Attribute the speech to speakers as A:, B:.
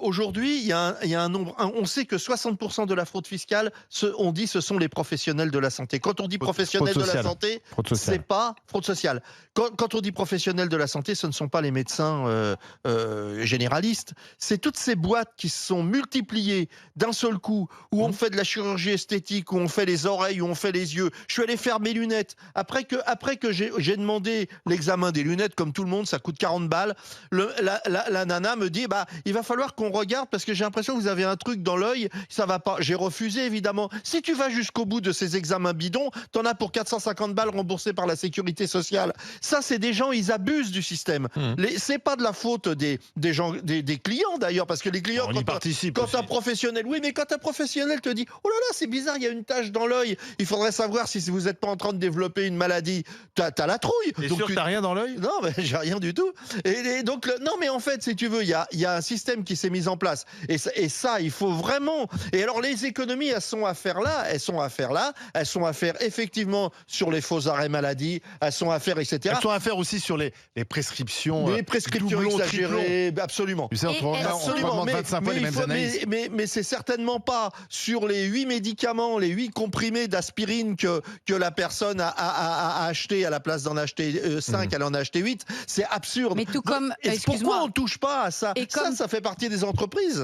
A: aujourd'hui, il y a un nombre. On sait que 60% de la fraude fiscale, on dit, ce sont les professionnels de la santé. Quand on dit professionnels de la santé, c'est pas fraude sociale. Quand on dit professionnels de la santé, ce ne sont pas les médecins généralistes. C'est toutes ces boîtes qui se sont multipliées d'un seul coup, où on fait de la chirurgie esthétique, où on fait les oreilles, où on fait les yeux. Je suis allé faire mes lunettes. Après que j'ai demandé l'examen des lunettes, comme tout le monde, ça coûte 40 balles. La nana me dit, il va falloir qu'on regarde parce que j'ai l'impression que vous avez un truc dans l'œil, ça va pas. J'ai refusé, évidemment. Si tu vas jusqu'au bout de ces examens bidons, t'en as pour 450 balles remboursées par la sécurité sociale. Ça, c'est des gens, ils abusent du système. C'est pas de la faute des gens, des clients d'ailleurs, parce que les clients, quand un professionnel, oui, mais quand un professionnel te dit, oh là là, c'est bizarre, il y a une tache dans l'œil, il faudrait savoir si vous n'êtes pas en train de développer une maladie, t'as la trouille.
B: T'es sûr que t'as rien dans l'œil?
A: Non, mais j'ai rien du tout. Et donc, non, mais en fait, si tu veux, il y a un système qui s'est mis en place. Et ça, il faut vraiment. Et alors, les économies, elles sont à faire là. Elles sont à faire effectivement sur les faux arrêts maladie. Elles sont à faire, etc.
B: Elles sont à faire aussi sur les prescriptions.
A: Les prescriptions exagérées, absolument.
B: Tu sais, on augmente 25 fois les mêmes analyses.
A: Mais c'est certainement pas sur les 8 médicaments, les 8 comprimés d'aspirine que la personne a acheté à la place d'en acheter 5, elle en a acheté 8. C'est absurde.
C: Mais tout comme,
A: pourquoi on ne touche pas à ça? Ça fait partie des entreprises.